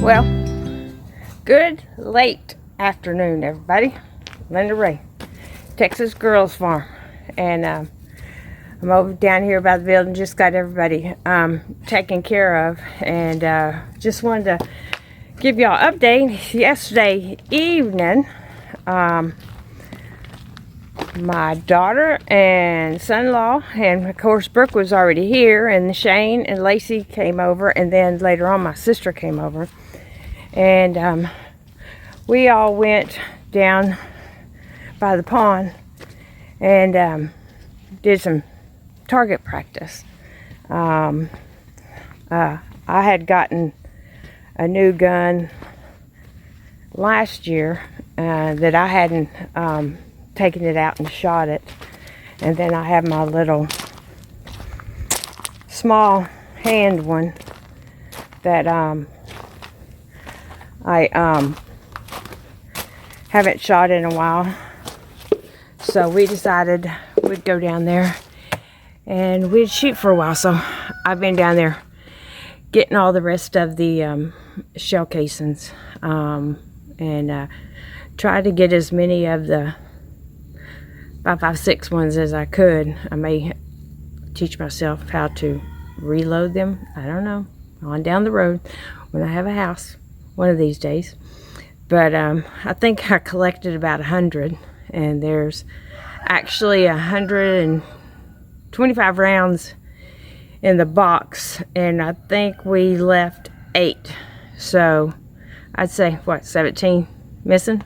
Well, good late afternoon, everybody. Linda Ray, Texas Girls Farm, and I'm over down here by the building. Just got everybody taken care of, and just wanted to give y'all an update. Yesterday evening, my daughter and son-in-law, and of course Brooke was already here, and Shane and Lacey came over, and then later on my sister came over, and we all went down by the pond and did some target practice. I had gotten a new gun last year that I hadn't taken it out and shot it, and then I have my little small hand one that I haven't shot in a while, so we decided we'd go down there and we'd shoot for a while. So I've been down there getting all the rest of the shell casings, and try to get as many of the 5.56 ones as I could. I may teach myself how to reload them. I don't know, on down the road when I have a house one of these days. But I think I collected about 100, and there's actually 125 rounds in the box, and I think we left 8, so I'd say what, 17 missing.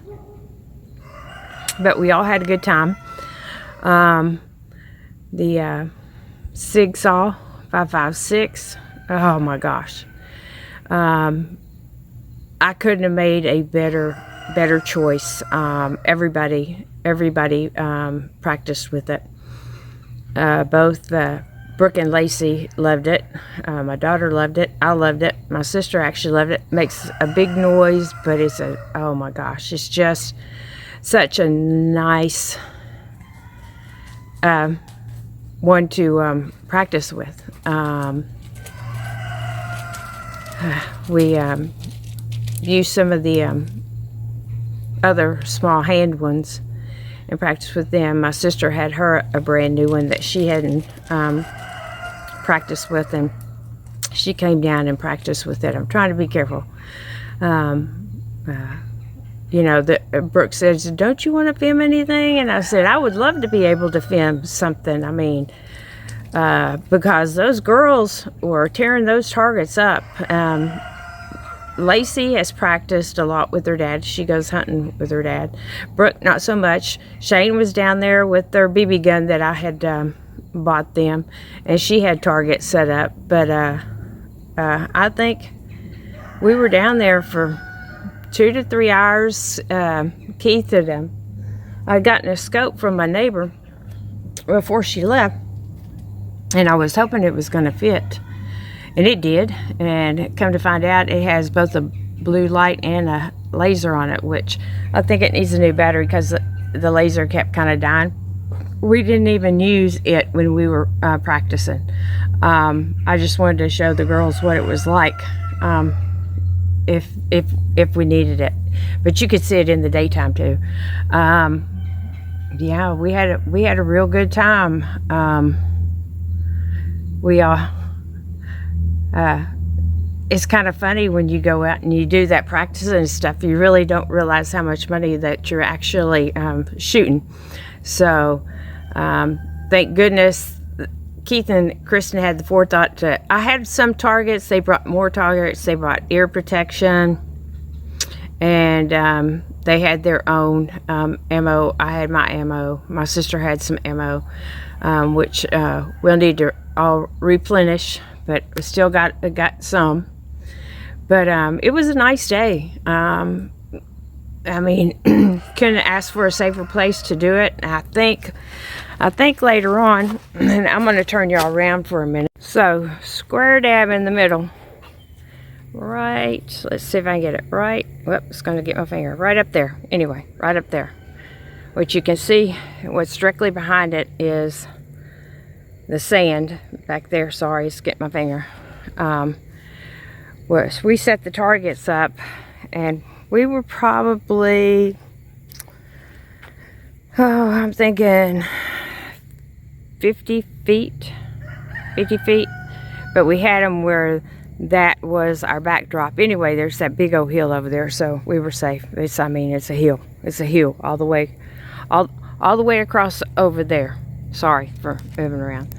But we all had a good time. The Xoxo 5.56, oh my gosh, I couldn't have made a better choice. Everybody practiced with it. Both Brooke and Lacey loved it. My daughter loved it. I loved it. My sister actually loved it. Makes a big noise, but it's oh my gosh, it's just such a nice one to practice with. We used some of the other small hand ones and practiced with them. My sister had her a brand new one that she hadn't practiced with, and she came down and practiced with it. I'm trying to be careful. You know, Brooke says, "Don't you want to film anything?" And I said, I would love to be able to film something. I mean, because those girls were tearing those targets up. Lacey has practiced a lot with her dad. She goes hunting with her dad. Brooke, not so much. Shane was down there with their BB gun that I had bought them, and she had targets set up. But I think we were down there for 2 to 3 hours. Keith had I'd gotten a scope from my neighbor before she left, and I was hoping it was going to fit, and it did. And come to find out, it has both a blue light and a laser on it, which I think it needs a new battery because the laser kept kind of dying. We didn't even use it when we were practicing. I just wanted to show the girls what it was like. If we needed it, but you could see it in the daytime too. Yeah, we had a real good time. We all it's kind of funny when you go out and you do that practice and stuff, you really don't realize how much money that you're actually shooting. So thank goodness Keith and Kristen had the forethought to, I had some targets, they brought more targets, they brought ear protection, and they had their own ammo. I had my ammo. My sister had some ammo, which we'll need to all replenish, but we still got some. But it was a nice day. I mean, couldn't ask for a safer place to do it. I think later on, and I'm going to turn y'all around for a minute. So, square dab in the middle. Right, let's see if I can get it right. Whoop, it's going to get my finger right up there. Anyway, right up there. What you can see, what's directly behind it is the sand back there. Sorry, it's getting my finger. was we set the targets up, and we were probably, I'm thinking 50 feet, but we had them where that was our backdrop. Anyway, there's that big old hill over there, so we were safe. It's a hill all the way, all the way across over there. Sorry for moving around.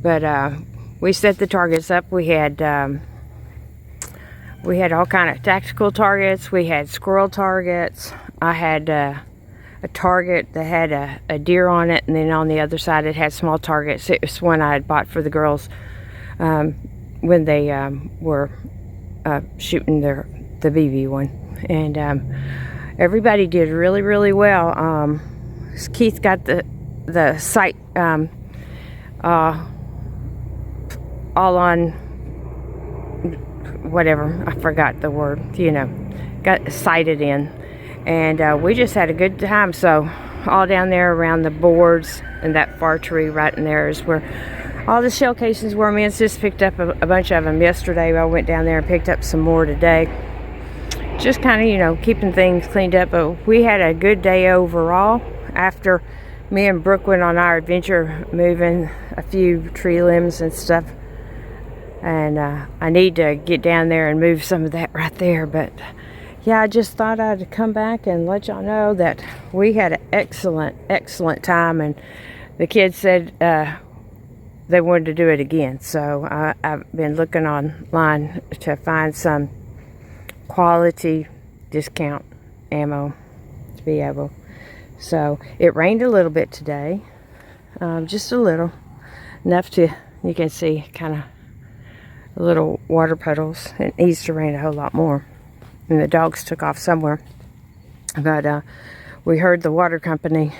But we set the targets up. We had all kind of tactical targets. We had squirrel targets. I had a target that had a deer on it, and then on the other side it had small targets. It was one I had bought for the girls when they were shooting the BB one. And everybody did really, really well. Keith got the sight all on whatever, I forgot the word, got sighted in. And we just had a good time. So all down there around the boards and that far tree right in there is where all the shell casings were. Me and Sis picked up a bunch of them yesterday. I went down there and picked up some more today. Just kind of, keeping things cleaned up. But we had a good day overall. After me and Brooke went on our adventure moving a few tree limbs and stuff. And I need to get down there and move some of that right there. But yeah, I just thought I'd come back and let y'all know that we had an excellent time. And the kids said they wanted to do it again. So I've been looking online to find some quality discount ammo to be able. So it rained a little bit today, just a little, enough to, you can see kind of little water puddles. It needs to rain a whole lot more. And the dogs took off somewhere. But we heard the water company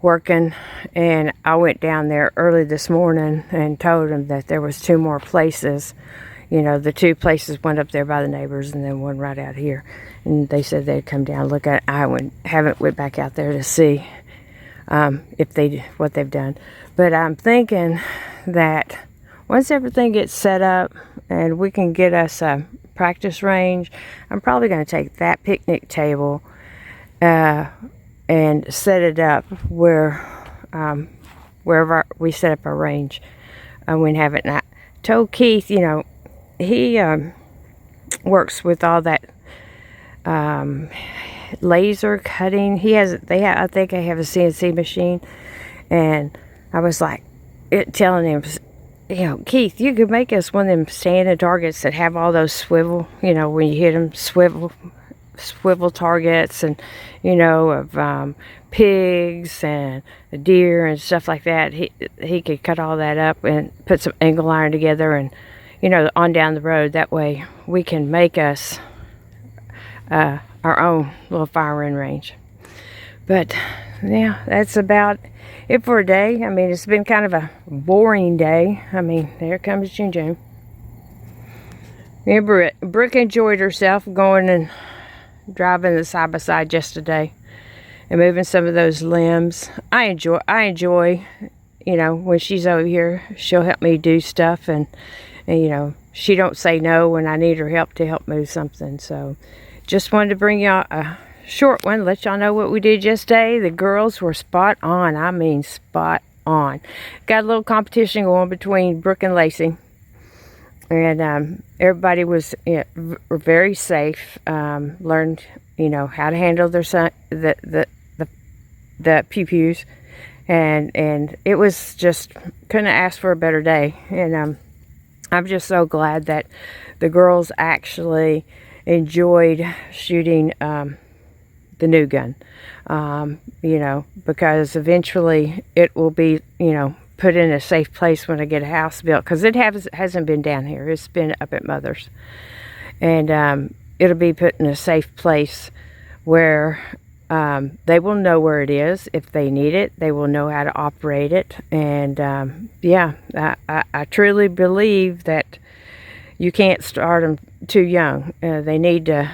working, and I went down there early this morning and told them that there was 2 more places. The 2 places, one up there by the neighbors and then one right out here. And they said they'd come down and look at it. I haven't went back out there to see what they've done. But I'm thinking that once everything gets set up and we can get us a practice range, I'm probably going to take that picnic table and set it up wherever we set up our range. We have it. And I told Keith, he works with all that laser cutting. I think I have a CNC machine, and I was like telling him, Keith, you could make us one of them standing targets that have all those swivel, when you hit them, swivel targets, and of pigs and a deer and stuff like that. He could cut all that up and put some angle iron together, and on down the road. That way we can make us our own little firing range. But yeah, that's about it for a day. I mean, it's been kind of a boring day. I mean, there comes June. Yeah, Brooke enjoyed herself going and driving the side-by-side just today and moving some of those limbs. I enjoy, when she's over here, she'll help me do stuff, and she don't say no when I need her help to help move something. So just wanted to bring y'all a short one, let y'all know what we did yesterday. The girls were spot on. I mean, spot on. Got a little competition going between Brooke and Lacey, and everybody was very safe. Learned how to handle their son, the pews, and it was just, couldn't ask for a better day. And I'm just so glad that the girls actually enjoyed shooting the new gun, because eventually it will be, put in a safe place when I get a house built, because it hasn't been down here. It's been up at Mother's, and it'll be put in a safe place where they will know where it is. If they need it, they will know how to operate it. And I truly believe that you can't start them too young. They need to,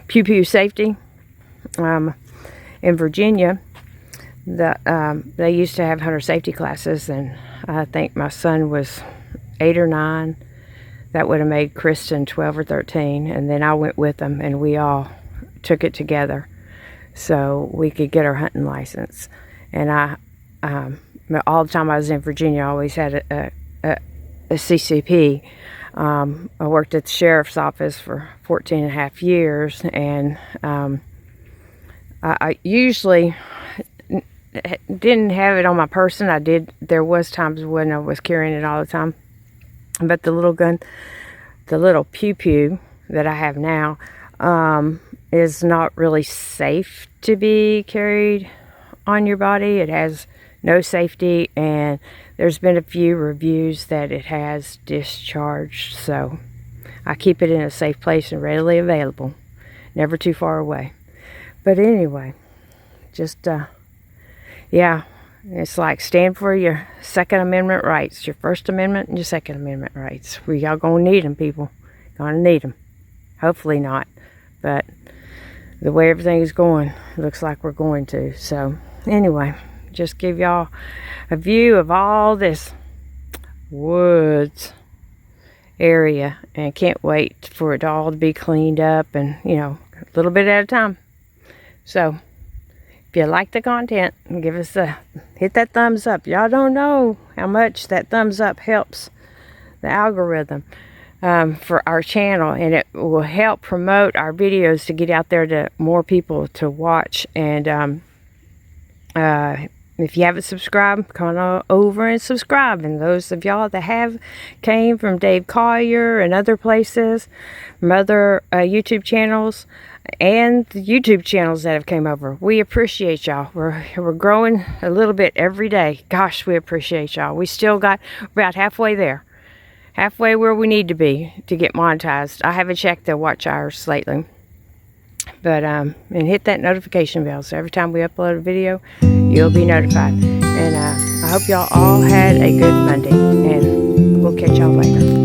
pew safety. In Virginia, they used to have hunter safety classes, and I think my son was 8 or 9. That would have made Kristen 12 or 13. And then I went with them, and we all took it together so we could get our hunting license. And all the time I was in Virginia, I always had a CCP. I worked at the sheriff's office for 14 and a half years, and I usually didn't have it on my person. There was times when I was carrying it all the time, but the little gun, the little pew that I have now, is not really safe to be carried on your body. It has no safety, and there's been a few reviews that it has discharged, so I keep it in a safe place and readily available, never too far away. But anyway, just yeah, it's like stand for your Second Amendment rights, your First Amendment and your Second Amendment rights. Y'all gonna need them, people. Gonna need them. Hopefully not, but the way everything is going, it looks like we're going to. So anyway, just give y'all a view of all this woods area, and can't wait for it all to be cleaned up, and a little bit at a time. So if you like the content, give us hit that thumbs up. Y'all don't know how much that thumbs up helps the algorithm for our channel, and it will help promote our videos to get out there to more people to watch. And if you haven't subscribed, come on over and subscribe. And those of y'all that have came from Dave Collier and other places, from other YouTube channels, and the YouTube channels that have came over, we appreciate y'all. We're growing a little bit every day. Gosh, we appreciate y'all. We still got about halfway there. Halfway where we need to be to get monetized. I haven't checked the watch hours lately. But and hit that notification bell, so every time we upload a video, you'll be notified. And I hope y'all all had a good Monday, and we'll catch y'all later.